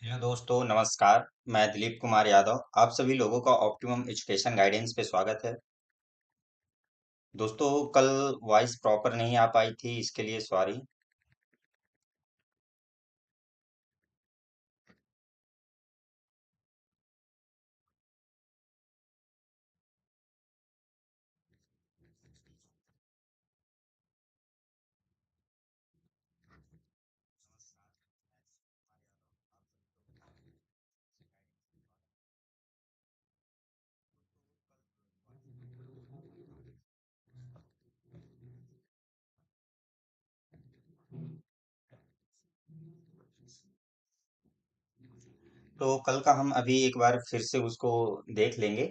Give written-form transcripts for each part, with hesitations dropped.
Hello दोस्तों, नमस्कार। मैं दिलीप कुमार यादव। आप सभी लोगों का ऑप्टिमम एजुकेशन गाइडेंस पे स्वागत है। दोस्तों, कल वॉइस प्रॉपर नहीं आ पाई थी, इसके लिए सॉरी। तो कल का हम अभी एक बार फिर से उसको देख लेंगे।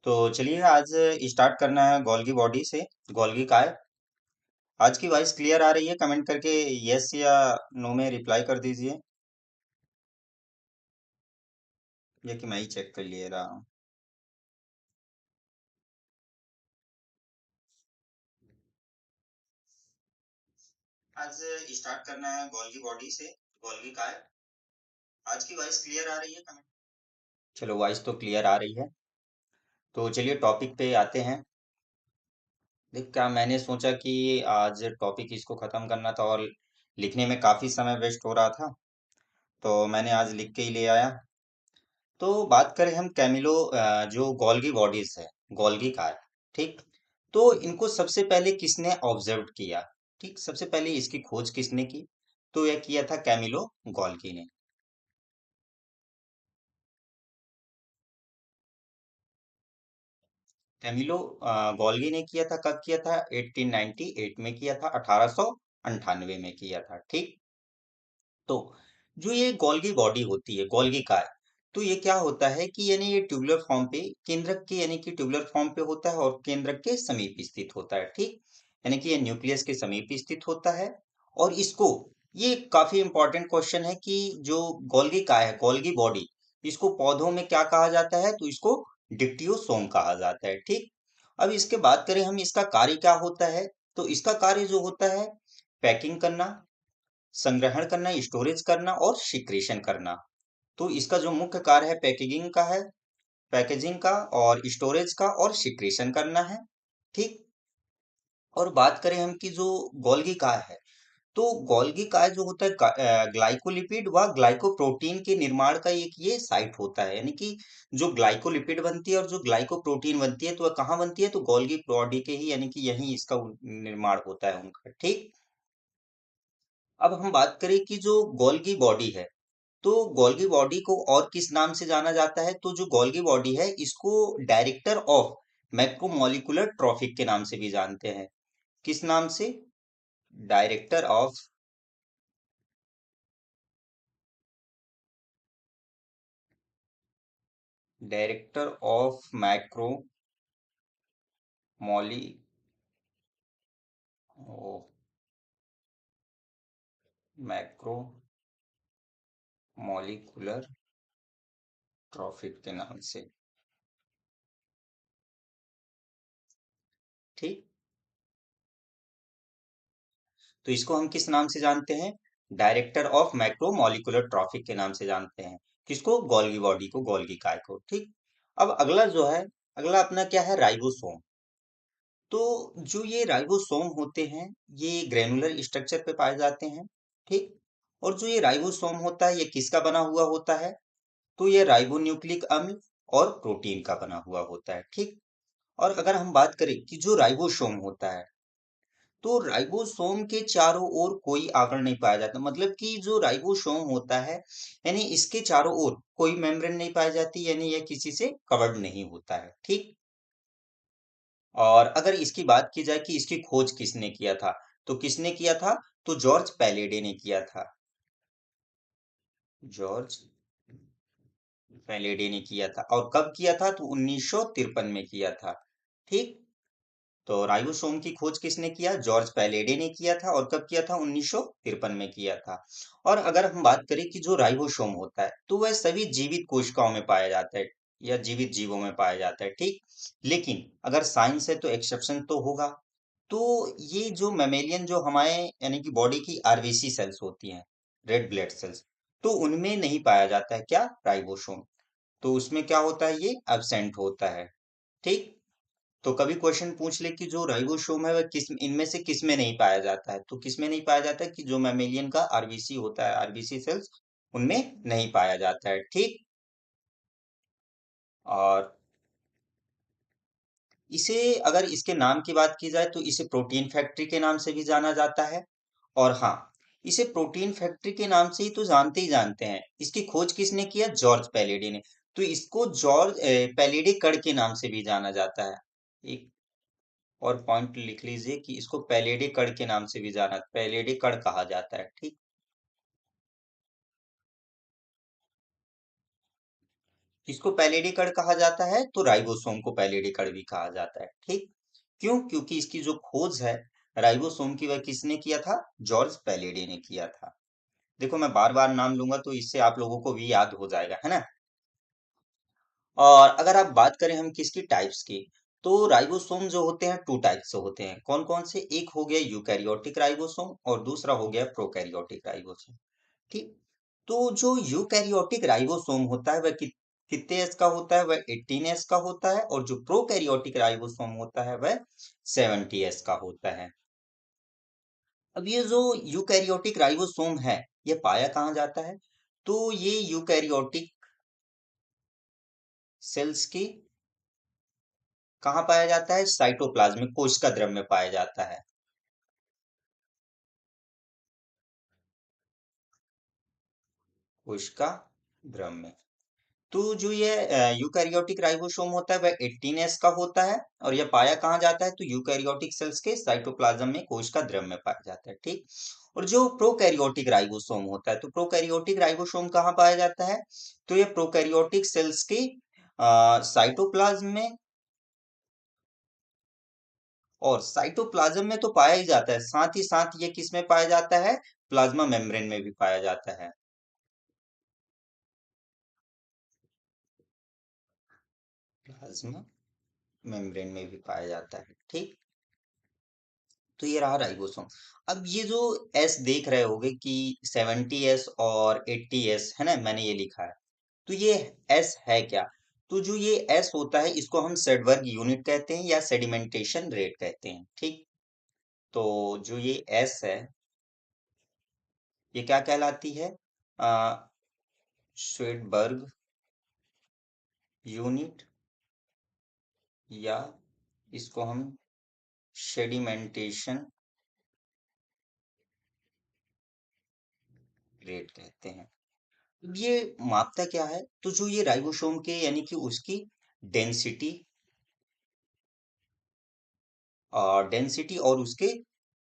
तो चलिए आज स्टार्ट करना है गोल्गी बॉडी से। गोल्गी काय। आज की वॉइस क्लियर आ रही है? कमेंट करके यस या नो में रिप्लाई कर दीजिए, या कि मैं ही चेक कर ले रहा हूँ। आज स्टार्ट करना है गोल्गी बॉडी से। गोल्गी काय। आज की वॉइस क्लियर आ रही है? कमेंट। चलो, वॉइस तो क्लियर आ रही है। तो चलिए टॉपिक पे आते हैं। देख, क्या मैंने सोचा कि आज टॉपिक इसको खत्म करना था, और लिखने में काफी समय वेस्ट हो रहा था, तो मैंने आज लिख के ही ले आया। तो बात करें हम कैमिलो, जो गोल्गी बॉडीज है, गोल्गी कार। ठीक। तो इनको सबसे पहले किसने ऑब्जर्व किया? ठीक, सबसे पहले इसकी खोज किसने की? तो यह किया था कैमिलो गोल्गी ने। कैमिलो गोल्गी ने किया था। कब किया था? 1898 में किया था, 1898 में किया था। ठीक। तो जो ये गोल्गी बॉडी होती है, गोल्गी कार, तो ये क्या होता है कि यानी ये ट्यूबुलर फॉर्म पे, केंद्रक के यानी कि ट्यूबुलर फॉर्म पे होता है, और केंद्रक के समीप स्थित होता है। ठीक। यानी कि ये न्यूक्लियस के समीप स्थित होता है। और इसको, ये काफी इंपॉर्टेंट क्वेश्चन है कि जो गोल्गी काय है, गोल्गी बॉडी, इसको पौधों में क्या कहा जाता है? तो इसको डिप्टियोसोम कहा जाता है। ठीक। अब इसके बात करें हम, इसका कार्य क्या होता है? तो इसका कार्य जो होता है, पैकिंग करना, संग्रहण करना, स्टोरेज करना और सिक्रेशन करना। तो इसका जो मुख्य कार्य है, पैकेजिंग का है, पैकेजिंग का और स्टोरेज का और सिक्रेशन करना है। ठीक। और बात करें हम कि जो गोल्गी काय है, तो गोल्गी काय जो होता है, ग्लाइकोलिपिड व ग्लाइकोप्रोटीन के निर्माण का एक ये साइट होता है। यानी कि जो ग्लाइकोलिपिड बनती है और जो ग्लाइकोप्रोटीन बनती है, तो वह कहाँ बनती है? तो गोल्गी बॉडी के ही, यानी कि यही इसका निर्माण होता है उनका। ठीक। अब हम बात करें कि जो गोल्गी बॉडी है, तो गोल्गी बॉडी को और किस नाम से जाना जाता है? तो जो गोल्गी बॉडी है, इसको डायरेक्टर ऑफ मैक्रोमोलिकुलर ट्रॉफिक के नाम से भी जानते हैं। किस नाम से? डायरेक्टर ऑफ, डायरेक्टर ऑफ मैक्रोमोली मैक्रोमोलिकुलर ट्रॉफिक के नाम से। ठीक। तो इसको हम किस नाम से जानते हैं? डायरेक्टर ऑफ मैक्रोमोलिकुलर ट्रॉफिक के नाम से जानते हैं। किसको? गोल्गी बॉडी को, गोल्गी काय को। ठीक। अब अगला जो है, अगला अपना क्या है? राइबोसोम। तो जो ये राइबोसोम होते हैं, ये ग्रेनुलर स्ट्रक्चर पे पाए जाते हैं। ठीक। और जो ये राइबोसोम होता है, ये किसका बना हुआ होता है? तो ये राइबोन्यूक्लिक अम्ल और प्रोटीन का बना हुआ होता है। ठीक। और अगर हम बात करें कि जो राइबोसोम होता है, तो राइबोसोम के चारों ओर कोई आवरण नहीं पाया जाता। मतलब कि जो राइबोसोम होता है, यानी इसके चारों ओर कोई मेम्ब्रेन नहीं पाई जाती, यानी यह किसी से कवर्ड नहीं होता है। ठीक। और अगर इसकी बात की जाए कि इसकी खोज किसने किया था, तो किसने किया था? तो जॉर्ज पैलेडे ने किया था। जॉर्ज पैलेडे ने किया था। और कब किया था? तो 1953 में किया था। ठीक। तो राइबोसोम की खोज किसने किया? जॉर्ज पैलेडे ने किया था। और कब किया था? 1953 में किया था। और अगर हम बात करें कि जो राइबोसोम होता है, तो वह सभी जीवित कोशिकाओं में पाया जाता है, या जीवित जीवों में पाया जाता है। ठीक। लेकिन अगर साइंस है तो एक्सेप्शन तो होगा। तो ये जो मेमेलियन, जो हमारे यानी कि बॉडी की आरबीसी सेल्स होती हैं, रेड ब्लड सेल्स, तो उनमें नहीं पाया जाता है क्या, राइबोसोम। तो उसमें क्या होता है, ये एब्सेंट होता है। ठीक। तो कभी क्वेश्चन पूछ ले कि जो राइबोसोम है वह किस इनमें से किस में नहीं पाया जाता है, तो किस में नहीं पाया जाता है कि जो मैमेलियन का आरबीसी होता है, आरबीसी सेल्स, उनमें नहीं पाया जाता है। ठीक। और इसे, अगर इसके नाम की बात की जाए तो इसे प्रोटीन फैक्ट्री के नाम से भी जाना जाता है। और हाँ, इसे प्रोटीन फैक्ट्री के नाम से ही तो जानते ही जानते हैं। इसकी खोज किसने किया, जॉर्ज पैलेडी ने। तो इसको जॉर्ज पैलेडी कण के नाम से भी जाना जाता है। एक और पॉइंट लिख लीजिए कि इसको पैलेडी कण के नाम से भी जाना, पैलेडी कण कहा जाता है। ठीक। इसको पैलेडी कण कहा जाता है, तो राइबोसोम को पैलेडी कण भी कहा जाता है। ठीक। क्यों, क्योंकि इसकी जो खोज है राइबोसोम की, वह किसने किया था, जॉर्ज पैलेडी ने किया था। देखो मैं बार बार नाम लूंगा तो इससे आप लोगों को भी याद हो जाएगा, है ना। और अगर आप बात करें हम किसकी टाइप्स की, तो राइबोसोम जो होते हैं टू टाइप से होते हैं। कौन कौन से, एक हो गया यूकैरियोटिक राइबोसोम और दूसरा हो गया प्रोकैरियोटिक राइबोसोम। ठीक। तो जो यूकैरियोटिक राइबोसोम होता है वह कितने एस का होता है, वह 18 एस का होता है। और जो प्रोकैरियोटिक राइबोसोम होता है वह 70 एस का होता है। अब ये जो यूकैरियोटिक राइबोसोम है, ये पाया कहाँ जाता है, तो ये यूकैरियोटिक सेल्स की कहाँ पाया जाता है, साइटोप्लाज्म में, कोशिका द्रव्य में पाया जाता है। कोशिका द्रव्य में। तो जो ये यूकैरियोटिक राइबोसोम होता है वह 18S का होता है। और यह पाया कहाँ जाता है, तो यूकैरियोटिक सेल्स के साइटोप्लाज्म में, कोशिका द्रव्य में पाया जाता है। ठीक। और जो प्रोकैरियोटिक राइबोसोम होता है, तो प्रोकैरियोटिक राइबोसोम कहाँ पाया जाता है, तो यह प्रोकैरियोटिक सेल्स के साइटोप्लाज्म में, और साइटोप्लाज्म में तो पाया ही जाता है, साथ ही साथ ये किस में पाया जाता है, प्लाज्मा मेम्ब्रेन में भी पाया जाता है। प्लाज्मा मेम्ब्रेन में भी पाया जाता है। ठीक। तो ये रहा राइबोसोम। अब ये जो एस देख रहे होगे कि 70S और 80S है ना, मैंने ये लिखा है। तो ये एस है क्या, तो जो ये एस होता है इसको हम सेडबर्ग यूनिट कहते हैं या सेडिमेंटेशन रेट कहते हैं। ठीक। तो जो ये एस है, ये क्या कहलाती है, स्वेडबर्ग यूनिट, या इसको हम सेडिमेंटेशन रेट कहते हैं। ये मापता क्या है, तो जो ये राइबोसोम के यानी कि उसकी डेंसिटी, और डेंसिटी और उसके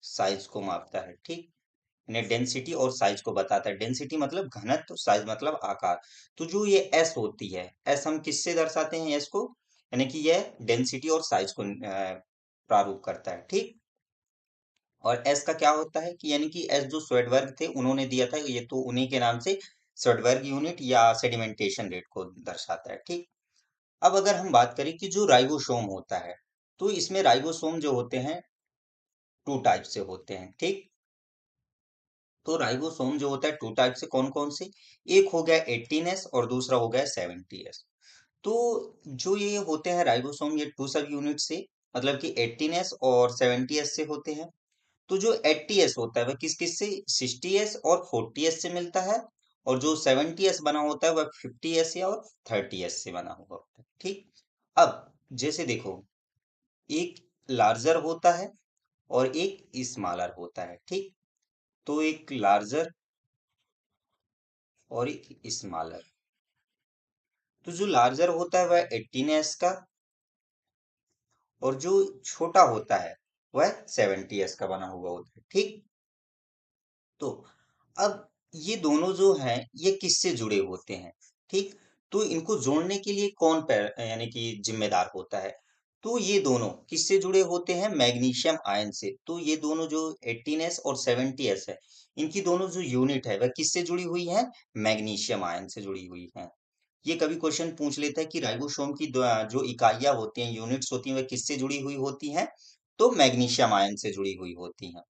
साइज को मापता है। ठीक। यानी डेंसिटी और साइज को बताता है। डेंसिटी मतलब घनत्व, साइज मतलब आकार। तो जो ये एस होती है, एस हम किससे दर्शाते हैं एस को, यानी कि यह डेंसिटी और साइज को प्रारूप करता है। ठीक। और एस का क्या होता है कि यानी कि एस जो स्वेडबर्ग थे उन्होंने दिया था, ये तो उन्हीं के नाम से स्वेडबर्ग यूनिट या सेडिमेंटेशन रेट को दर्शाता है। ठीक। अब अगर हम बात करें कि जो राइबोसोम होता है, तो इसमें राइबोसोम जो होते हैं टू टाइप से होते हैं। ठीक। तो राइबोसोम जो होता है टू टाइप से, कौन कौन से, एक हो गया 18S और दूसरा हो गया 70S। तो जो ये होते हैं राइबोसोम, ये टू सब यूनिट से, मतलब कि 18S और 70S से होते हैं। तो जो 80S होता है वह किस किस से, 60S और 40S से मिलता है। और जो 70S बना होता है वह 50S या और 30S से बना हुआ होता है। ठीक। अब जैसे देखो, एक लार्जर होता है और एक स्मॉलर होता है। ठीक। तो एक लार्जर और एक स्मॉलर, तो जो लार्जर होता है वह 18S का, और जो छोटा होता है वह 70S का बना हुआ होता है। ठीक। तो अब ये दोनों जो हैं ये किससे जुड़े होते हैं, ठीक। तो इनको जोड़ने के लिए कौन यानी कि जिम्मेदार होता है, तो ये दोनों किससे जुड़े होते हैं, मैग्नीशियम आयन से। तो ये दोनों जो 18S और 70S है, इनकी दोनों जो यूनिट है वह किससे जुड़ी हुई है, मैग्नीशियम आयन से जुड़ी हुई है। ये कभी क्वेश्चन पूछ लेता है कि राइबोसोम की जो इकाइयां होती हैं, यूनिट्स होती हैं, वह किससे जुड़ी हुई होती हैं, तो मैग्नीशियम आयन से जुड़ी हुई होती हैं।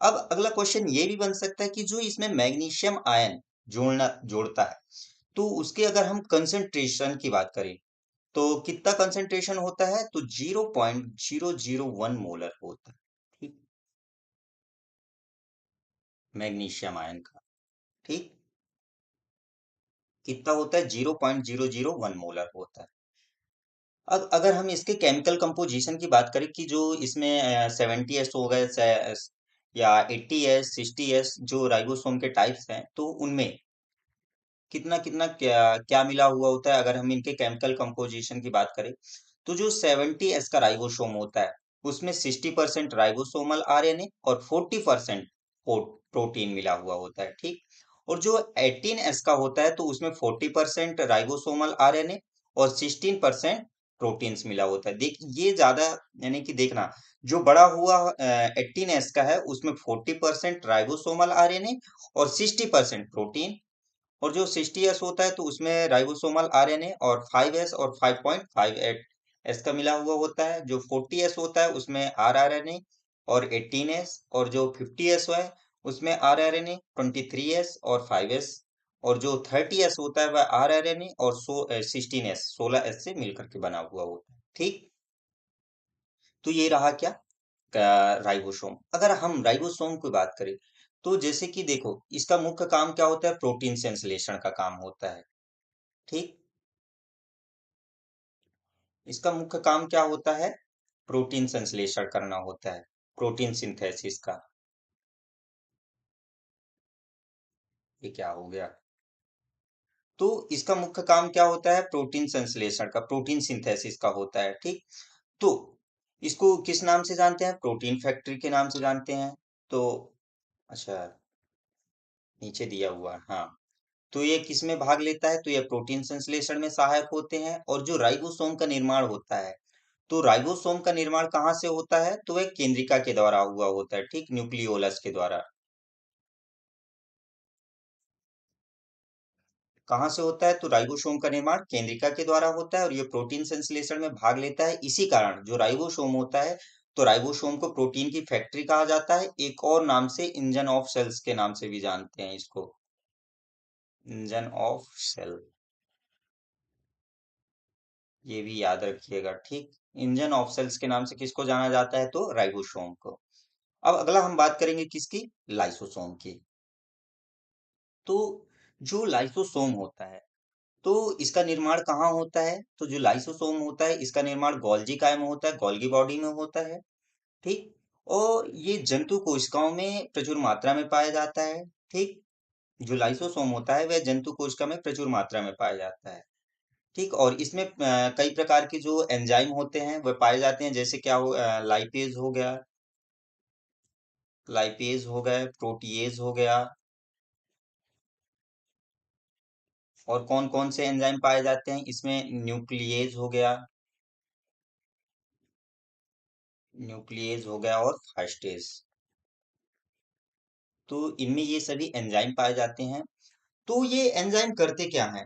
अब अगला क्वेश्चन ये भी बन सकता है कि जो इसमें मैग्नीशियम आयन जोड़ता है। तो उसके अगर हम कंसंट्रेशन की बात करें तो कितना कंसंट्रेशन होता है, तो 0.001 मोलर होता है। ठीक, मैग्नीशियम आयन का। ठीक, कितना होता है, 0.001 मोलर होता है। अब अगर हम इसके केमिकल कंपोजिशन की बात करें कि जो इसमें 70s हो गए या 80s 60s जो राइबोसोम के टाइप्स हैं, तो उनमें कितना कितना क्या क्या मिला हुआ होता है, अगर हम इनके केमिकल कंपोजिशन की बात करें तो जो 70s का राइबोसोम होता है उसमें 60% राइबोसोमल आरएनए और 40% प्रोटीन मिला हुआ होता है। ठीक, और जो 18s का होता है तो उसमें 40% राइबोसोमल आरएनए और 16% प्रोटीन्स मिला होता है। देख ये ज्यादा, यानी कि देखना, जो बड़ा हुआ 18s का है उसमें 40% राइबोसोमल आरएनए और 60% प्रोटीन, और जो 60s होता है तो उसमें राइबोसोमल आरएनए और 5s और 5.58 एस का मिला हुआ होता है। जो 40s होता है उसमें आरआरएनए और 18s, और जो 50s है उसमें आरआरएनए 23s और 5s, और जो 30s होता है वह आरआरएनए और 16s से मिलकर के बना हुआ होता है। ठीक, तो ये रहा क्या, राइबोसोम। अगर हम राइबोसोम की बात करें तो जैसे कि देखो इसका मुख्य काम क्या होता है, प्रोटीन संश्लेषण का काम होता है। ठीक, इसका मुख्य काम क्या होता है, प्रोटीन संश्लेषण करना होता है, प्रोटीन सिंथेसिस का। ये क्या हो गया, तो इसका मुख्य काम क्या होता है, प्रोटीन संश्लेषण का, प्रोटीन सिंथेसिस का होता है। ठीक, तो इसको किस नाम से जानते हैं, प्रोटीन फैक्ट्री के नाम से जानते हैं। तो अच्छा, नीचे दिया हुआ है, हाँ। तो ये किस में भाग लेता है, तो ये प्रोटीन संश्लेषण में सहायक होते हैं। और जो राइबोसोम का निर्माण होता है, तो राइबोसोम का निर्माण कहाँ से होता है, तो वह केंद्रिका के द्वारा हुआ होता है। ठीक, न्यूक्लियोलस के द्वारा। कहाँ से होता है, तो राइबोसोम का निर्माण केंद्रिका के द्वारा होता है और ये प्रोटीन संश्लेषण में भाग लेता है। इसी कारण जो राइबोसोम होता है, तो राइबोसोम को प्रोटीन की फैक्ट्री कहा जाता है। एक और नाम से इंजन ऑफ सेल्स के नाम से भी जानते हैं इसको, इंजन ऑफ सेल, ये भी याद रखिएगा। ठीक, इंजन ऑफ सेल्स के नाम से किसको जाना जाता है, तो राइबोसोम को। अब अगला हम बात करेंगे किसकी, लाइसोसोम की। तो जो लाइसोसोम होता है तो इसका निर्माण कहाँ होता है, तो जो लाइसोसोम होता है इसका निर्माण गोल्गी काय में होता है, गोल्गी बॉडी में होता है। ठीक, और ये जंतु कोशिकाओं में प्रचुर मात्रा में पाया जाता है। ठीक, जो लाइसोसोम होता है वह जंतु कोशिका में प्रचुर मात्रा में पाया जाता है। ठीक, और इसमें कई प्रकार के जो एंजाइम होते हैं वह पाए जाते हैं, जैसे क्या हो, लाइपेज हो गया, लाइपेज हो गए, प्रोटीएज हो गया, और कौन कौन से एंजाइम पाए जाते हैं इसमें, न्यूक्लिएज हो गया, न्यूक्लिएज हो गया और फास्टेज। तो इनमें ये सभी एंजाइम पाए जाते हैं। तो ये एंजाइम करते क्या हैं,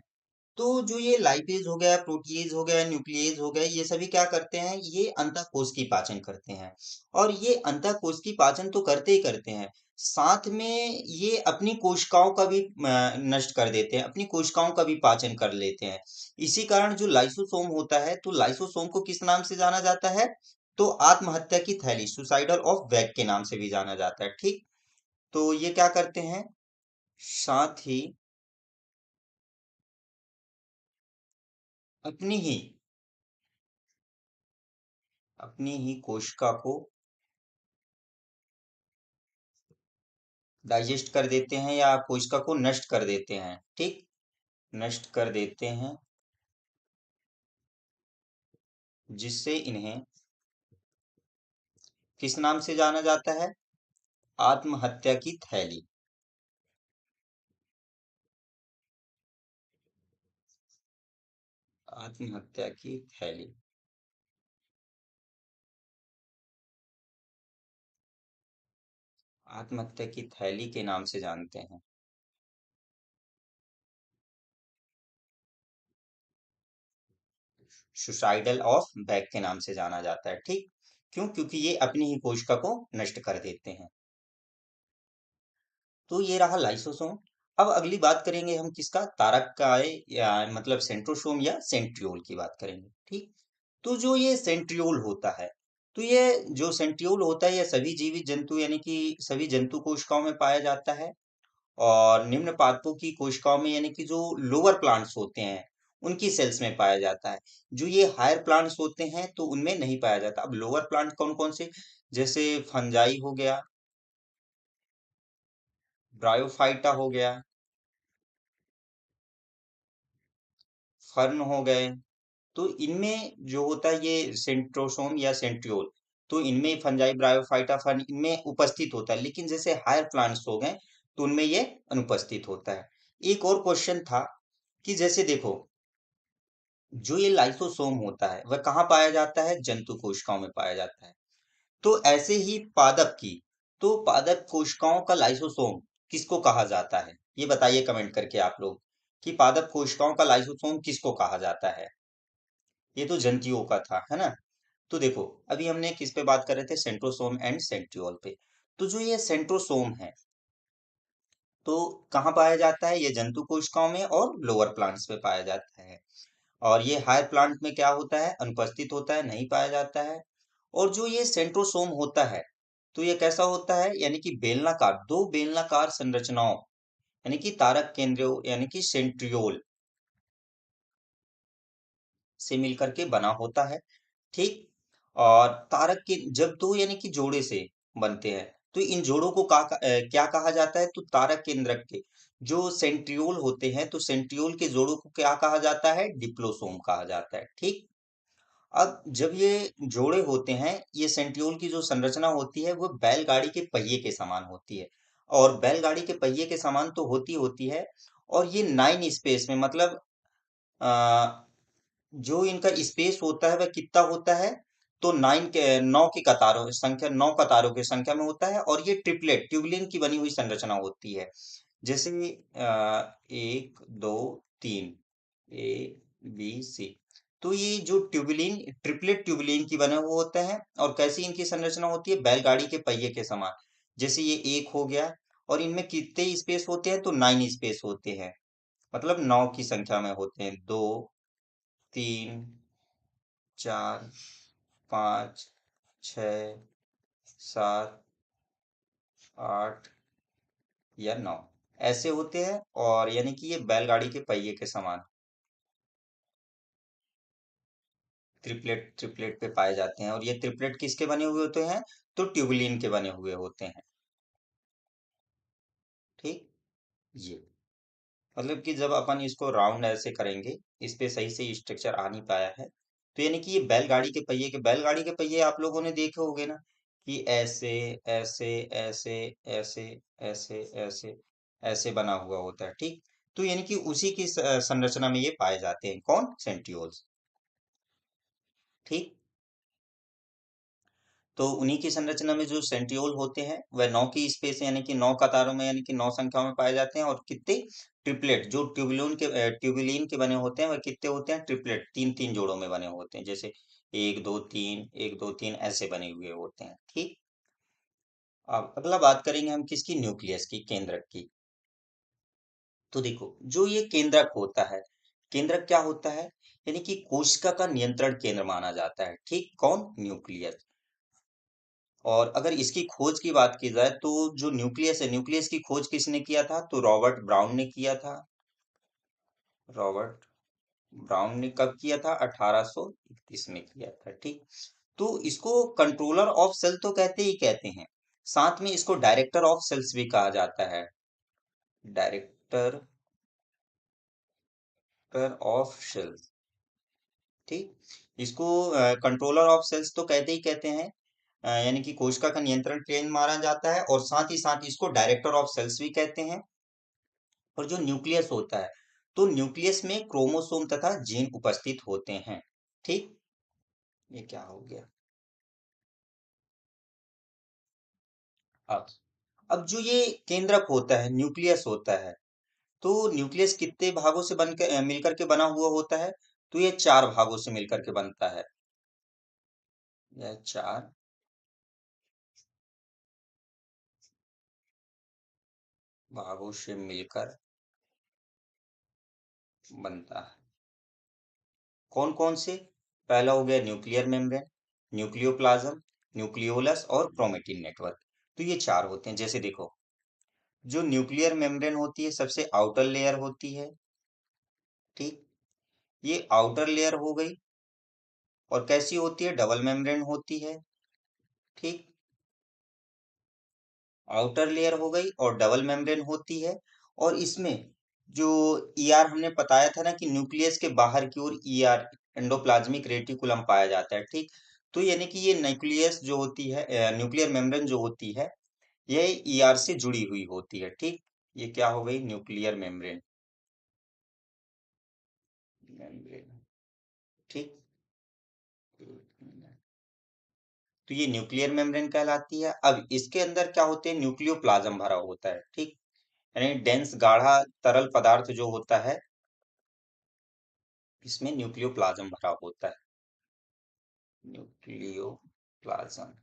तो जो ये लाइपेज हो गया, प्रोटीएज हो गया, न्यूक्लिएज हो गया, ये सभी क्या करते हैं, ये अंतःकोश की पाचन करते हैं। और ये अंतःकोश की पाचन तो करते ही करते हैं, साथ में ये अपनी कोशिकाओं का भी नष्ट कर देते हैं, अपनी कोशिकाओं का भी पाचन कर लेते हैं। इसी कारण जो लाइसोसोम होता है, तो लाइसोसोम को किस नाम से जाना जाता है, तो आत्महत्या की थैली, सुसाइडल ऑफ वैग के नाम से भी जाना जाता है। ठीक, तो ये क्या करते हैं, साथ ही अपनी ही अपनी ही कोशिका को डाइजेस्ट कर देते हैं या कोशिका को नष्ट कर देते हैं। ठीक, नष्ट कर देते हैं, जिससे इन्हें किस नाम से जाना जाता है, आत्महत्या की थैली, आत्महत्या की थैली, आत्महत्या की थैली के नाम से जानते हैं। सुसाइडल ऑफ बैग के नाम से जाना जाता है। ठीक, क्यों, क्योंकि ये अपनी ही कोशिका को नष्ट कर देते हैं। तो ये रहा लाइसोसोम। अब अगली बात करेंगे हम किसका, तारक का है या मतलब सेंट्रोसोम या सेंट्रियोल की बात करेंगे। ठीक, तो जो ये सेंट्रियोल होता है, तो ये जो सेंट्रियोल होता है, ये सभी जीवित जंतु यानी कि सभी जंतु कोशिकाओं में पाया जाता है। और निम्न पादपों की कोशिकाओं में यानी कि जो लोअर प्लांट्स होते हैं उनकी सेल्स में पाया जाता है। जो ये हायर प्लांट्स होते हैं तो उनमें नहीं पाया जाता। अब लोअर प्लांट कौन कौन से, जैसे फंजाई हो गया, ब्रायोफाइटा हो गया, फर्न हो गए, तो इनमें जो होता है ये सेंट्रोसोम या सेंट्रियोल, तो इनमें फंजाई, ब्रायोफाइटा, फर्न इनमें उपस्थित होता है। लेकिन जैसे हायर प्लांट्स हो गए तो उनमें ये अनुपस्थित होता है। एक और क्वेश्चन था कि जैसे देखो, जो ये लाइसोसोम होता है वह कहाँ पाया जाता है, जंतु कोशिकाओं में पाया जाता है। तो ऐसे ही पादप की, तो पादप कोशिकाओं का लाइसोसोम किसको कहा जाता है, ये बताइए कमेंट करके आप लोग, कि पादप कोशिकाओं का लाइसोसोम किसको कहा जाता है। ये तो जंतुओं का था, है ना। तो देखो, अभी हमने किस पे बात कर रहे थे, सेंट्रोसोम एंड सेंट्रियोल पे। तो जो ये सेंट्रोसोम है, तो कहाँ पाया जाता है, ये जंतु कोशिकाओं में और लोअर प्लांट्स में पाया जाता है। और ये हायर प्लांट में क्या होता है, अनुपस्थित होता है, नहीं पाया जाता है। और जो ये सेंट्रोसोम होता है, तो ये कैसा होता है, यानी कि बेलनाकार, दो बेलनाकार संरचनाओं यानी कि तारक केंद्रों यानी कि सेंट्रियोल से मिलकर के बना होता है। ठीक, और तारक के जब दो यानी कि जोड़े से बनते हैं, तो इन जोड़ों को क्या कहा जाता है, तो तारक केंद्रक के जो सेंट्रियोल होते हैं, तो सेंट्रियोल के जोड़ों को क्या कहा जाता है, डिप्लोसोम कहा जाता है। ठीक, अब जब ये जोड़े होते हैं, ये सेंट्रियोल की जो संरचना होती है वो बैलगाड़ी के पहिए के समान होती है। और बैलगाड़ी के पहिए के समान तो होती होती है। और ये 9 स्पेस में, मतलब जो इनका स्पेस होता है वह कितना होता है, तो 9 की संख्या में होता है। और ये ट्रिपलेट ट्यूबुलिन की बनी हुई संरचना होती है। जैसे 1 2 3, ए बी सी, तो ये जो ट्यूबुलिन, ट्रिपलेट ट्यूबुलिन की बने हुए होते हैं। और कैसी इनकी संरचना होती है, बैलगाड़ी के पहिए के समान। जैसे ये एक हो गया, और इनमें कितने स्पेस होते हैं, तो 9 स्पेस होते हैं, मतलब 9 की संख्या में होते हैं। 2 3 4 5 6 7 8 या 9 ऐसे होते हैं। और यानी कि ये बैलगाड़ी के पहिए के समान ट्रिपलेट ट्रिपलेट पे पाए जाते हैं। और ये ट्रिपलेट किसके बने हुए होते हैं, तो ट्यूबुलिन के बने हुए होते हैं। ठीक, ये मतलब कि जब अपन इसको राउंड ऐसे करेंगे, इस पे सही से स्ट्रक्चर आ नहीं पाया है। तो यानी कि ये बैलगाड़ी के पहिए आप लोगों ने देखे होंगे ना, कि ऐसे ऐसे ऐसे ऐसे ऐसे ऐसे ऐसे बना हुआ होता है। ठीक, तो यानी कि उसी की संरचना में ये पाए जाते हैं, कौन, सेंट्रियोल्स। ठीक, तो उन्हीं की संरचना में जो सेंट्रियोल होते हैं वह 9 की स्पेस यानी कि 9 कतारों में यानी कि 9 संख्याओं में पाए जाते हैं। और कितने, ट्रिपलेट, जो ट्यूबुलिन के बने होते हैं वह कितने होते हैं, ट्रिपलेट, तीन तीन जोड़ों में बने होते हैं। जैसे 1 2 3 1 2 3 ऐसे बने हुए होते हैं। ठीक, अब अगला बात करेंगे हम किसकी, न्यूक्लियस की, केंद्रक की। तो देखो, जो ये केंद्रक होता है, केंद्रक क्या होता है, यानी कि कोशिका का नियंत्रण केंद्र माना जाता है। ठीक, कौन, न्यूक्लियस। और अगर इसकी खोज की बात की जाए, तो जो न्यूक्लियस है, न्यूक्लियस की खोज किसने किया था, तो रॉबर्ट ब्राउन ने किया था। रॉबर्ट ब्राउन ने कब किया था, 1831 में किया था। ठीक, तो इसको कंट्रोलर ऑफ सेल तो कहते ही कहते हैं, साथ में इसको डायरेक्टर ऑफ सेल्स भी कहा जाता है। Director of sales. ठीक, इसको कंट्रोलर ऑफ सेल्स तो कहते ही कहते हैं, यानी कि कोशिका का नियंत्रण केंद्र माना जाता है। और साथ ही साथ इसको डायरेक्टर ऑफ सेल्स भी कहते हैं। और जो न्यूक्लियस होता है, तो न्यूक्लियस में क्रोमोसोम तथा जीन उपस्थित होते हैं। ठीक, ये क्या हो गया। अब अब जो ये केंद्रक होता है, न्यूक्लियस होता है, तो न्यूक्लियस कितने भागों से बनकर मिलकर के बना हुआ होता है, तो ये 4 भागों से मिलकर के बनता है। यह 4 भागों से मिलकर बनता है। कौन कौन से? पहला हो गया न्यूक्लियर मेम्ब्रेन, न्यूक्लियोप्लाज्म, न्यूक्लियोलस और क्रोमेटिन नेटवर्क। तो ये चार होते हैं। जैसे देखो, जो न्यूक्लियर मेम्ब्रेन होती है सबसे आउटर लेयर होती है, ठीक। ये आउटर लेयर हो गई, और कैसी होती है? डबल मेम्ब्रेन होती है, ठीक। आउटर लेयर हो गई और डबल मेम्ब्रेन होती है। और इसमें जो ईआर हमने बताया था ना कि न्यूक्लियस के बाहर की ओर ईआर, एंडोप्लाज्मिक रेटिकुलम पाया जाता है, ठीक। तो यानी कि ये न्यूक्लियस जो होती है, न्यूक्लियर मेम्ब्रेन जो होती है, ये ईआर से जुड़ी हुई होती है, ठीक। ये क्या हो गई? न्यूक्लियर मेम्ब्रेन, मेम्ब्रेन, ठीक। तो ये न्यूक्लियर मेम्ब्रेन कहलाती है। अब इसके अंदर क्या होते हैं? न्यूक्लियोप्लाज्म भरा होता है, ठीक। यानी डेंस गाढ़ा तरल पदार्थ जो होता है, इसमें न्यूक्लियोप्लाज्म भरा होता है। न्यूक्लियोप्लाज्म।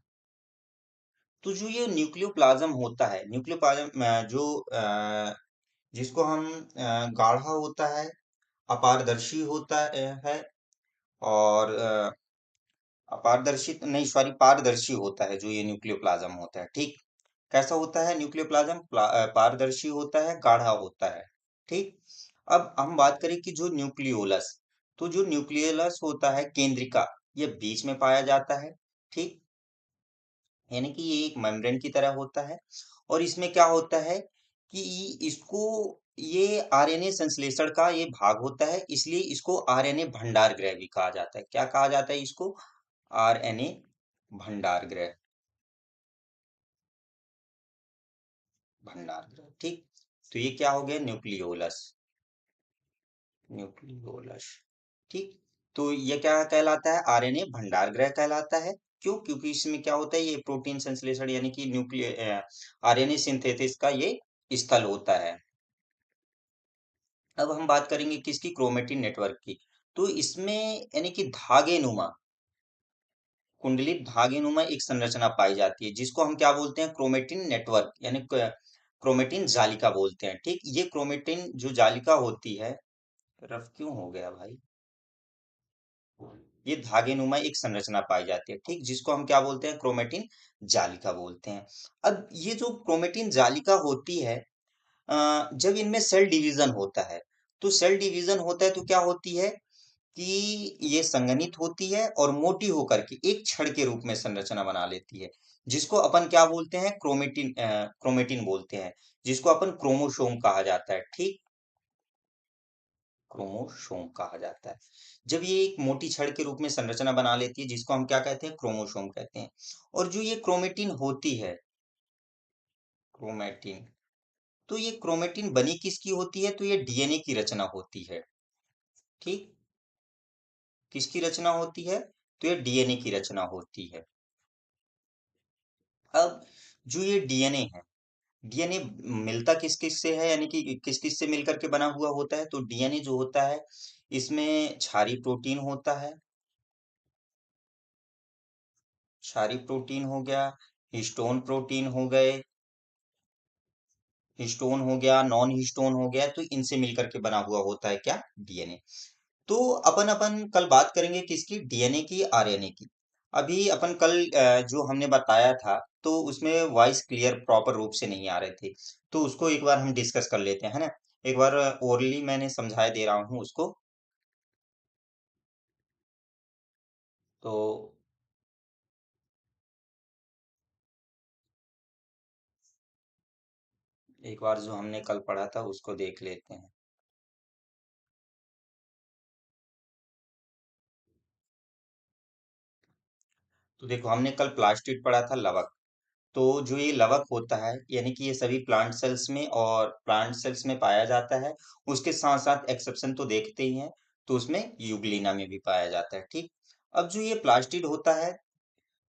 तो जो ये न्यूक्लियोप्लाज्म होता है, न्यूक्लियोप्लाज्म जो जिसको हम गाढ़ा होता है, अपारदर्शी होता है, और अपारदर्शी नहीं, सॉरी, पारदर्शी होता है जो ये न्यूक्लियोप्लाज्म होता है, ठीक। कैसा होता है न्यूक्लियोप्लाज्म? पारदर्शी होता है, गाढ़ा होता है, ठीक। अब हम बात करें कि जो न्यूक्लियोलस, तो जो न्यूक्लियोलस होता है, केंद्रिका, ये बीच में पाया जाता है, ठीक। यानी कि ये एक मेम्ब्रेन की तरह होता है। और इसमें क्या होता है कि इसको, ये आरएनए संश्लेषण का ये भाग होता है, इसलिए इसको आरएनए भंडार गृह भी कहा जाता है। क्या कहा जाता है इसको? आरएनए भंडार गृह, भंडार गृह, ठीक। तो ये क्या हो गया? न्यूक्लियोलस, न्यूक्लियोलस, ठीक। तो ये क्या कहलाता है? आरएनए भंडार गृह कहलाता है। क्यों? क्योंकि इसमें क्या होता है? ये प्रोटीन संश्लेषण यानी कि न्यूक्लिय आरएनए सिंथेसिस का ये स्थल होता है। अब हम बात करेंगे किसकी? क्रोमेटिन नेटवर्क की। तो इसमें यानी कि धागे नुमा, कुंडलित धागे नुमा एक संरचना पाई जाती है, जिसको हम क्या बोलते हैं? क्रोमेटिन नेटवर्क, यानी क्रोमेटिन जालिका बोलते हैं, ठीक। ये क्रोमेटिन जो जालिका होती है, रफ क्यों हो गया भाई? ये धागे नुमा एक संरचना पाई जाती है, ठीक, जिसको हम क्या बोलते हैं? क्रोमेटिन जालिका बोलते हैं। अब ये जो क्रोमेटिन जालिका होती है, जब इनमें सेल डिवीजन होता है, तो सेल डिवीजन होता है तो क्या होती है कि ये संघनित होती है और मोटी होकर के एक छड़ के रूप में संरचना बना लेती है, जिसको अपन क्या बोलते हैं? क्रोमेटिन, क्रोमेटिन बोलते हैं, जिसको अपन क्रोमोसोम कहा जाता है, ठीक। क्रोमोसोम कहा जाता है। जब ये एक मोटी छड़ के रूप में संरचना बना लेती है, जिसको हम क्या कहते हैं? क्रोमोसोम कहते हैं। और जो ये क्रोमेटिन होती है, क्रोमेटिन, तो ये क्रोमेटिन बनी किसकी होती है? तो ये डीएनए की रचना होती है, ठीक। किसकी रचना होती है? तो ये डीएनए की रचना होती है। अब जो ये डीएनए है, डीएनए मिलता किस किस से है, यानी कि किस किस से मिलकर के बना हुआ होता है? तो डीएनए जो होता है, इसमें क्षारीय प्रोटीन होता है, क्षारीय प्रोटीन हो गया, हिस्टोन प्रोटीन हो गए, हिस्टोन हो गया, नॉन हिस्टोन हो गया, तो इनसे मिलकर के बना हुआ होता है क्या? डीएनए। तो अपन अपन कल बात करेंगे किसकी? डीएनए की, आरएनए की। अभी अपन कल जो हमने बताया था, तो उसमें वॉइस क्लियर प्रॉपर रूप से नहीं आ रहे थे, तो उसको एक बार हम डिस्कस कर लेते हैं, है ना। एक बार ओरली मैंने समझाए दे रहा हूँ उसको। तो एक बार जो हमने कल पढ़ा था उसको देख लेते हैं। तो देखो, हमने कल प्लास्टिड पढ़ा था, लवक। तो जो ये लवक होता है, यानी कि ये सभी प्लांट सेल्स में और प्लांट सेल्स में पाया जाता है। उसके साथ साथ एक्सेप्शन तो देखते ही हैं, तो उसमें यूग्लिना में भी पाया जाता है, ठीक। अब जो ये प्लास्टिड होता है,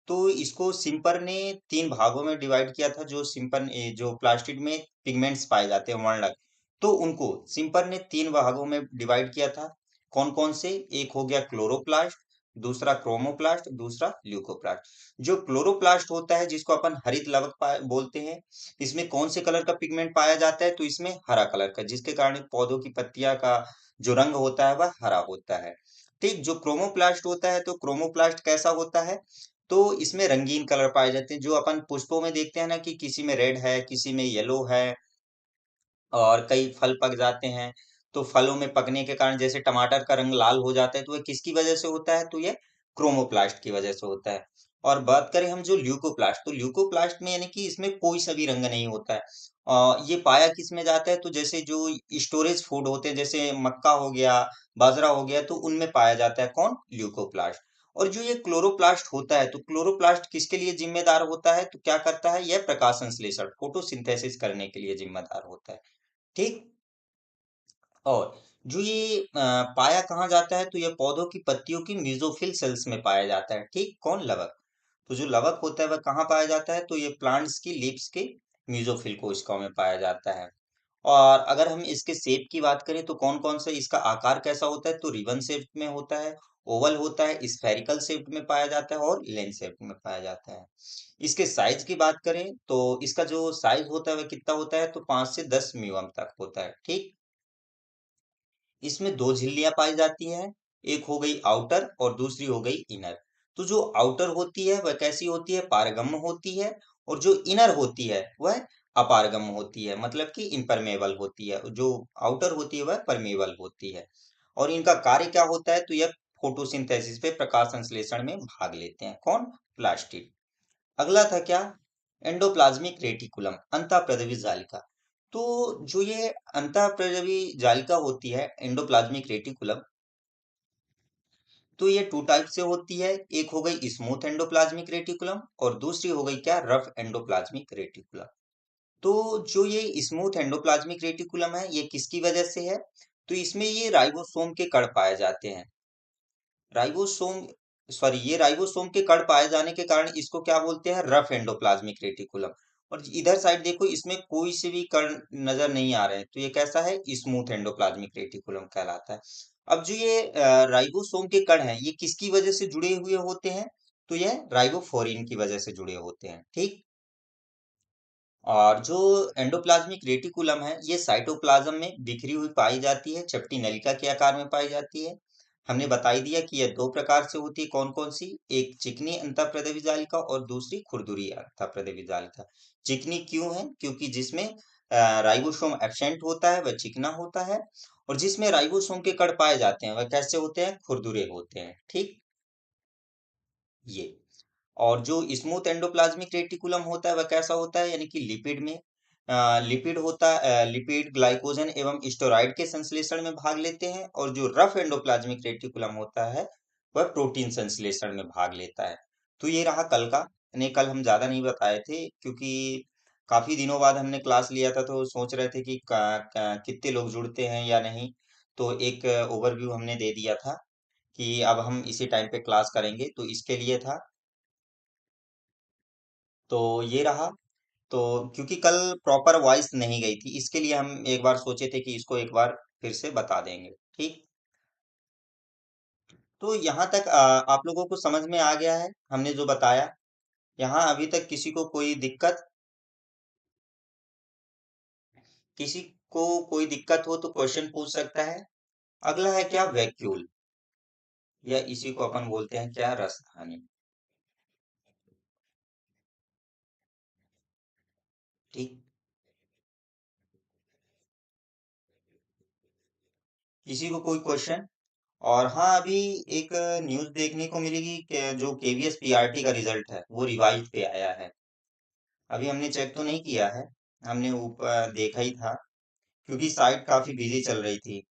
तो इसको सिम्पर ने तीन भागों में डिवाइड किया था। जो सिम्पर, जो प्लास्टिड में पिगमेंट्स पाए जाते हैं, वर्णक, तो उनको सिम्पर ने तीन भागों में डिवाइड किया था। कौन कौन से? एक हो गया क्लोरोप्लास्ट, दूसरा क्रोमोप्लास्ट, दूसरा ल्यूकोप्लास्ट। जो क्लोरोप्लास्ट होता है, जिसको अपन हरित लवक बोलते हैं, इसमें कौन से कलर का पिगमेंट पाया जाता है? तो इसमें हरा कलर का, जिसके कारण पौधों की पत्तियां का जो रंग होता है वह हरा होता है। ठीक, जो क्रोमोप्लास्ट होता है, तो क्रोमोप्लास्ट कैसा होता है, तो इसमें रंगीन कलर पाए जाते हैं, जो अपन पुष्पों में देखते हैं ना कि किसी में रेड है, किसी में येलो है, और कई फल पक जाते हैं। तो फलों में पकने के कारण जैसे टमाटर का रंग लाल हो जाता है, तो वह किसकी वजह से होता है, तो ये क्रोमोप्लास्ट की वजह से होता है। और बात करें हम जो ल्यूकोप्लास्ट, तो ल्यूकोप्लास्ट में यानी कि इसमें कोई सा भी रंग नहीं होता है। ये पाया किस में जाता है, तो जैसे जो स्टोरेज फूड होते हैं, जैसे मक्का हो गया, बाजरा हो गया, तो उनमें पाया जाता है कौन, ल्यूकोप्लास्ट। और जो ये क्लोरोप्लास्ट होता है, तो क्लोरोप्लास्ट किसके लिए जिम्मेदार होता है, तो क्या करता है, यह प्रकाश संश्लेषण, फोटोसिंथेसिस करने के लिए जिम्मेदार होता है। ठीक। और जो ये पाया कहाँ जाता है, तो ये पौधों की पत्तियों की मेसोफिल सेल्स में पाया जाता है। ठीक, कौन, लवक। तो जो लवक होता है वह कहाँ पाया जाता है, तो ये प्लांट्स की लीव्स के मेसोफिल कोशिकाओं में पाया जाता है। और अगर हम इसके शेप की बात करें, तो कौन कौन सा इसका आकार कैसा होता है, तो रिबन शेप में होता है, ओवल होता है, स्फेरिकल शेप में पाया जाता है, और लेंस शेप में पाया जाता है। इसके साइज की बात करें, तो इसका जो साइज होता है वह कितना होता है, तो 5 से 10 म्यूम तक होता है। ठीक। इसमें दो झिल्लियां पाई जाती हैं, एक हो गई आउटर और दूसरी हो गई इनर। तो जो आउटर होती है वह कैसी होती है, पारगम्य होती है, और जो इनर होती है वह अपारगम्य होती है, मतलब कि इम्परमेबल होती है। जो आउटर होती है वह परमेबल होती है। और इनका कार्य क्या होता है, तो यह फोटोसिंथेसिस पे, प्रकाश संश्लेषण में भाग लेते हैं। कौन, प्लास्टिड। अगला था क्या, एंडोप्लाज्मिक रेटिकुलम, अंतःप्रद्रवी जालिका। तो जो ये अंतःप्रद्रवी जालिका होती है, एंडोप्लाज्मिक रेटिकुलम, तो ये टू टाइप से होती है। एक हो गई स्मूथ एंडोप्लाज्मिक रेटिकुलम, और दूसरी हो गई क्या, रफ एंडोप्लाज्मिक रेटिकुलम। तो जो ये स्मूथ एंडोप्लाज्मिक रेटिकुलम है, ये किसकी वजह से है, तो इसमें ये राइबोसोम के कण पाए जाते हैं। राइबोसोम, सॉरी, ये राइबोसोम के कण पाए जाने के कारण इसको क्या बोलते हैं, रफ एंडोप्लाज्मिक रेटिकुलम। और इधर साइड देखो, इसमें कोई से भी कण नजर नहीं आ रहे हैं, तो ये कैसा है, स्मूथ एंडोप्लाज्मिक रेटिकुलम कहलाता है। अब जो ये राइबोसोम के कण हैं, ये किसकी वजह से जुड़े हुए होते हैं, तो यह राइबोफ्लोरिन की वजह से जुड़े होते हैं। ठीक। और जो एंडोप्लाज्मिक रेटिकुलम है, ये साइटोप्लाज्म में बिखरी हुई पाई जाती है, चपटी नलिका के आकार में पाई जाती है। हमने बता ही दिया कि यह दो प्रकार से होती है, कौन कौन सी, एक चिकनी अंतःप्रद्रवी जालिका और दूसरी खुरदुरी अंतःप्रद्रवी जालिका। चिकनी क्यों है, क्योंकि जिसमें राइबोसोम एब्सेंट होता है वह चिकना होता है, और जिसमें राइबोसोम के कण पाए जाते हैं वह कैसे होते हैं, खुरदुरे होते हैं। ठीक। ये, और जो स्मूथ एंडोप्लाज्मिक रेटिकुलम होता है वह कैसा होता है, यानी कि लिपिड में लिपिड होता है, लिपिड, ग्लाइकोजन एवं स्टेरॉइड के संश्लेषण में भाग लेते हैं। और जो रफ एंडोप्लाज्मिक रेटिकुलम होता है वह प्रोटीन संश्लेषण में भाग लेता है। तो ये रहा कल का। नहीं, कल हम ज्यादा नहीं बताए थे, क्योंकि काफी दिनों बाद हमने क्लास लिया था, तो सोच रहे थे कि कितने लोग जुड़ते हैं या नहीं। तो एक ओवरव्यू हमने दे दिया था कि अब हम इसी टाइम पे क्लास करेंगे, तो इसके लिए था। तो ये रहा। तो क्योंकि कल प्रॉपर वॉइस नहीं गई थी, इसके लिए हम एक बार सोचे थे कि इसको एक बार फिर से बता देंगे। ठीक। तो यहाँ तक आप लोगों को समझ में आ गया है हमने जो बताया। यहाँ अभी तक किसी को कोई दिक्कत, किसी को कोई दिक्कत हो तो क्वेश्चन पूछ सकता है। अगला है क्या, वैक्यूल, या इसी को अपन बोलते हैं क्या, राजधानी। ठीक। किसी को कोई क्वेश्चन। और हाँ, अभी एक न्यूज़ देखने को मिलेगी कि जो केवीएस पीआरटी का रिजल्ट है वो रिवाइज पे आया है। अभी हमने चेक तो नहीं किया है, हमने ऊपर देखा ही था, क्योंकि साइट काफी बिजी चल रही थी,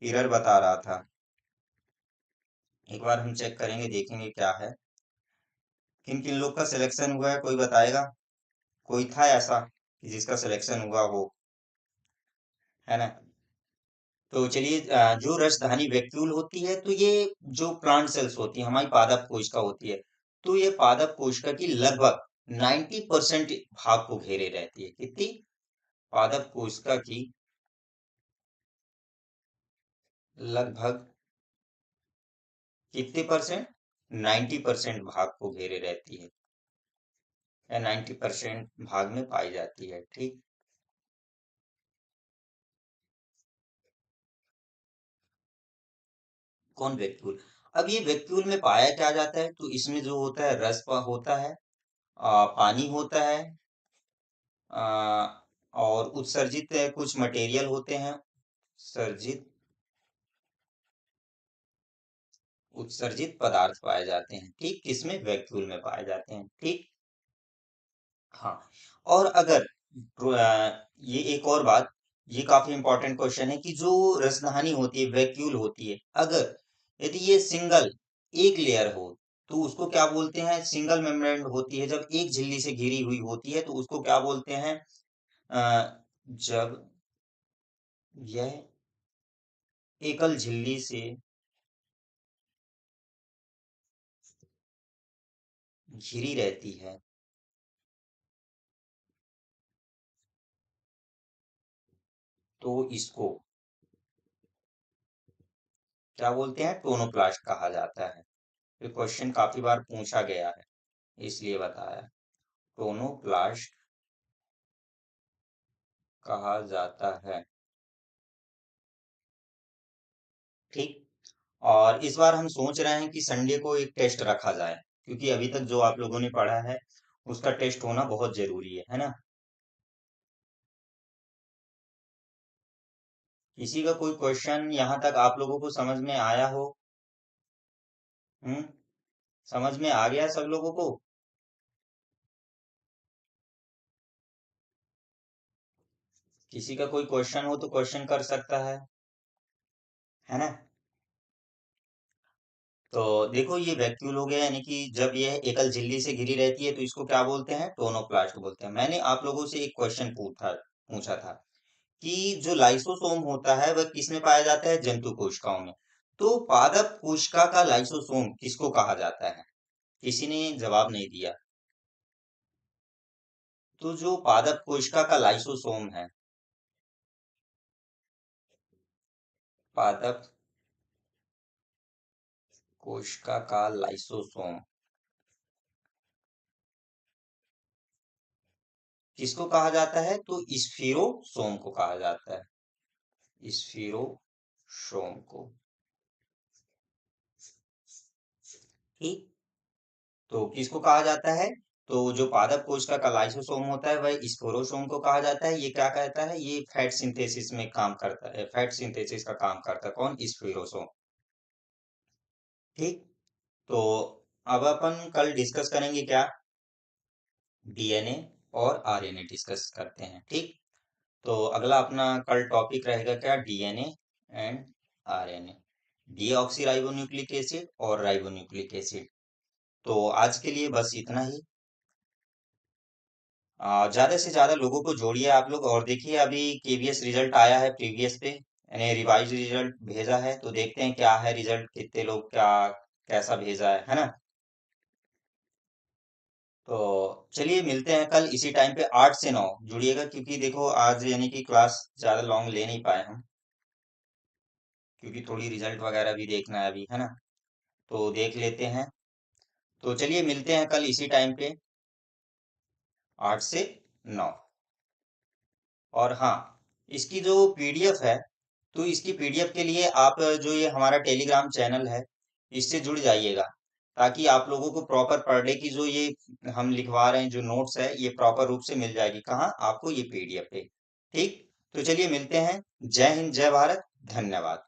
एरर बता रहा था। एक बार हम चेक करेंगे, देखेंगे क्या है, किन किन लोग का सिलेक्शन हुआ है, कोई बताएगा, कोई था ऐसा कि जिसका सिलेक्शन हुआ हो, है ना। तो चलिए, जो रसधानी वैक्यूल होती है, तो ये जो प्लांट सेल्स होती है, हमारी पादप कोशिका होती है, तो ये पादप कोशिका की लगभग 90% भाग को घेरे रहती है। कितनी, पादप कोशिका की लगभग कितने परसेंट, 90% भाग को घेरे रहती है, या 90% भाग में पाई जाती है। ठीक। कौन वैक्यूल? अब ये वैक्यूल में पाया क्या जाता है? तो इसमें जो होता है होता है, पानी होता है, अ, और उत्सर्जित कुछ मटेरियल होते हैं, सर्जित उत्सर्जित पदार्थ पाए जाते हैं, ठीक? किसमें? वैक्यूल में पाए जाते हैं, ठीक? हाँ। और अगर ये एक और बात, ये काफी इंपॉर्टेंट क्वेश्चन है कि जो रसधानी होती है, वैक्यूल होती है, अगर यदि ये सिंगल एक लेयर हो तो उसको क्या बोलते हैं? सिंगल मेम्ब्रेन होती है, जब एक झिल्ली से घिरी हुई होती है तो उसको क्या बोलते हैं? जब यह एकल झिल्ली से घिरी रहती है तो इसको क्या बोलते हैं? टोनोप्लास्ट कहा जाता है। ये क्वेश्चन काफी बार पूछा गया है, इसलिए बताया। टोनोप्लास्ट कहा जाता है, ठीक। और इस बार हम सोच रहे हैं कि संडे को एक टेस्ट रखा जाए, क्योंकि अभी तक जो आप लोगों ने पढ़ा है उसका टेस्ट होना बहुत जरूरी है ना? किसी का कोई क्वेश्चन यहाँ तक आप लोगों को समझ में आया हो? हम्म, समझ में आ गया सब लोगों को? किसी का कोई क्वेश्चन हो तो क्वेश्चन कर सकता है ना? तो देखो, ये वैक्यूल हो गया, यानी कि जब यह एकल झिल्ली से घिरी रहती है तो इसको क्या बोलते हैं? टोनोप्लास्ट बोलते हैं। मैंने आप लोगों से एक क्वेश्चन पूछा पूछा था कि जो लाइसोसोम होता है वह किसमें पाया जाता है? जंतु कोशिकाओं में। तो पादप कोशिका का लाइसोसोम किसको कहा जाता है? किसी ने जवाब नहीं दिया। तो जो पादप कोशिका का लाइसोसोम है, पादप कोशिका का लाइसोसोम किसको कहा जाता है? तो स्फीरोसोम को कहा जाता है, स्फीरोसोम को, ठीक। तो किसको कहा जाता है? तो जो पादप कोशिका का लाइसोसोम होता है वह स्पोरोसोम को कहा जाता है। ये क्या कहता है? ये फैट सिंथेसिस में काम करता है, फैट सिंथेसिस का काम करता है कौन? स्फीरोसोम, ठीक। तो अब अपन कल डिस्कस करेंगे क्या? डीएनए और आरएनए डिस्कस करते हैं, ठीक। तो अगला अपना कल टॉपिक रहेगा क्या? DNA and RNA, deoxy ribonucleic acid और राइबोन्यूक्लिक एसिड। तो आज के लिए बस इतना ही। ज्यादा से ज्यादा लोगों को जोड़िए आप लोग, और देखिए अभी केवीएस रिजल्ट आया है प्रीवियस पे, यानी रिवाइज रिजल्ट भेजा है, तो देखते हैं क्या है रिजल्ट, कितने लोग क्या कैसा भेजा है ना? तो चलिए मिलते हैं कल इसी टाइम पे 8 से 9 जुड़िएगा, क्योंकि देखो आज यानी कि क्लास ज्यादा लॉन्ग ले नहीं पाए हम, क्योंकि थोड़ी रिजल्ट वगैरह भी देखना है अभी, है ना? तो देख लेते हैं। तो चलिए मिलते हैं कल इसी टाइम पे 8 से 9। और हाँ, इसकी जो पीडीएफ है, तो इसकी पीडीएफ के लिए आप जो ये हमारा टेलीग्राम चैनल है इससे जुड़ जाइएगा, ताकि आप लोगों को प्रॉपर पर डे की जो ये हम लिखवा रहे हैं जो नोट्स है ये प्रॉपर रूप से मिल जाएगी। कहाँ आपको? ये पीडीएफ पे, ठीक। तो चलिए मिलते हैं। जय हिंद, जय भारत, धन्यवाद।